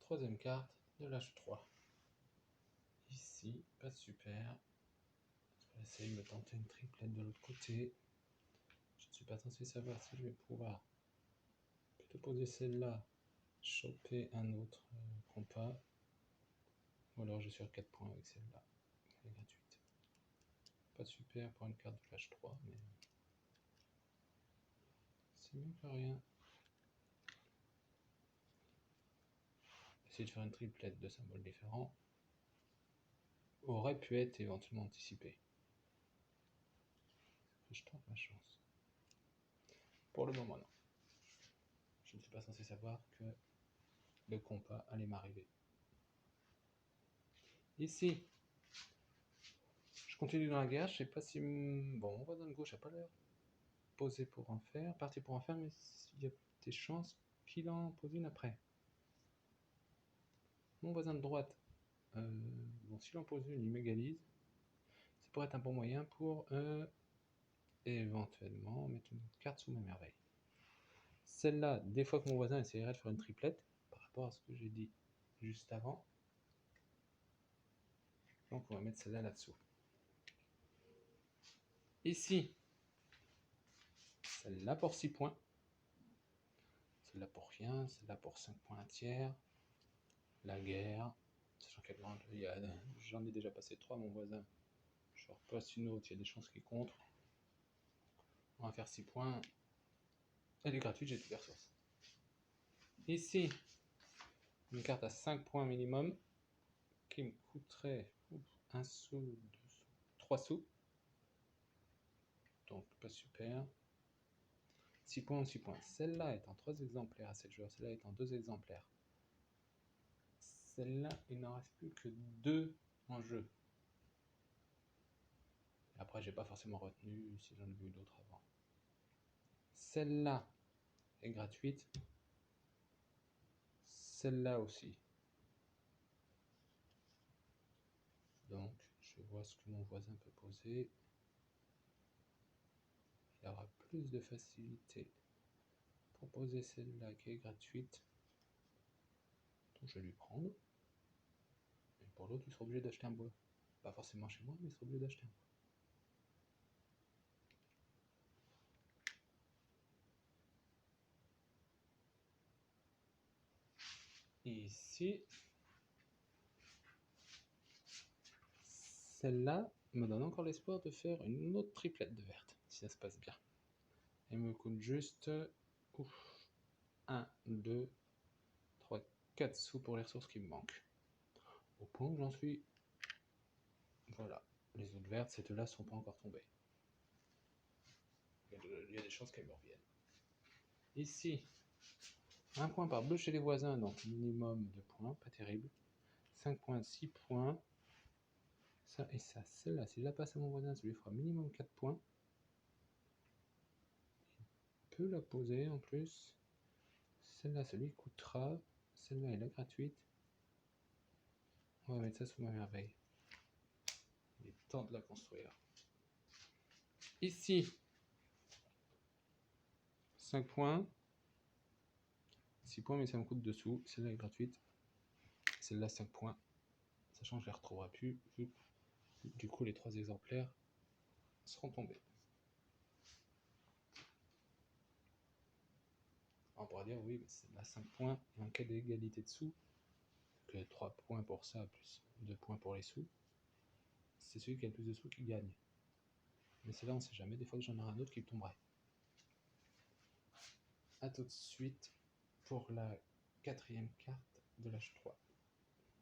Troisième carte de l'H3. Ici, pas super. Je vais essayer de me tenter une triplette de l'autre côté. Je ne suis pas censé savoir si je vais pouvoir plutôt poser celle-là, choper un autre compas, ou alors je suis sur 4 points avec celle-là. Elle est gratuite. Pas super pour une carte de l'H3, mais c'est mieux que rien. Essayer de faire une triplette de symboles différents aurait pu être éventuellement anticipé. Je tente ma chance. Pour le moment, non. Je ne suis pas censé savoir que le compas allait m'arriver. Ici, je continue dans la guerre. Je sais pas si bon, mon voisin de gauche n'a pas l'air posé pour en faire, parti pour en faire, mais il y a des chances qu'il en pose une après. Mon voisin de droite, bon, s'il en pose une, il m'égalise. Ça pourrait être un bon moyen pour éventuellement mettre une carte sous ma merveille. Celle-là, des fois que mon voisin essayerait de faire une triplette, par rapport à ce que j'ai dit juste avant. Donc on va mettre celle-là là-dessous. Ici, celle-là pour 6 points. Celle-là pour rien, celle-là pour 5 points un tiers. La guerre, sachant qu'elle j'en ai déjà passé 3 mon voisin. Je repasse une autre, il y a des chances qu'il contre. On va faire 6 points. Elle est gratuite, j'ai toutes les ressources. Ici, une carte à 5 points minimum qui me coûterait 1 sou, 2 sous, 3 sous. Donc pas super. 6 points ou 6 points. Celle-là est en 3 exemplaires à 7 joueurs, celle-là est en 2 exemplaires. Celle-là, il n'en reste plus que 2 en jeu. Après, j'ai pas forcément retenu si j'en ai vu d'autres avant. Celle-là est gratuite. Celle-là aussi. Donc, je vois ce que mon voisin peut poser. Il aura plus de facilité pour poser celle-là qui est gratuite. Donc, je vais lui prendre. Et pour l'autre, il sera obligé d'acheter un bois. Pas forcément chez moi, mais il sera obligé d'acheter un bois. Ici, celle-là me donne encore l'espoir de faire une autre triplette de verte, si ça se passe bien. Elle me coûte juste 1, 2, 3, 4 sous pour les ressources qui me manquent. Au point où j'en suis, voilà. Les autres vertes, ces deux-là ne sont pas encore tombées. Il y a des chances qu'elles me reviennent. Ici, 1 point par bleu chez les voisins, donc minimum 2 points, pas terrible. 5 points, 6 points. Ça et ça, celle-là, si je la passe à mon voisin, ça lui fera minimum 4 points. Il peut la poser en plus. Celle-là, ça lui coûtera. Celle-là, elle est gratuite. On va mettre ça sous ma merveille. Il est temps de la construire. Ici, 5 points. 6 points, mais ça me coûte 2 sous. Celle-là est gratuite. Celle-là, 5 points. Sachant que je ne les retrouverai plus, vu que du coup, les 3 exemplaires seront tombés. On pourra dire, oui, mais celle-là, 5 points. Et en cas d'égalité de sous, que 3 points pour ça, plus 2 points pour les sous, c'est celui qui a le plus de sous qui gagne. Mais c'est là, on ne sait jamais. Des fois que j'en aurai un autre qui tomberait. A tout de suite pour la 4e carte de l'H3.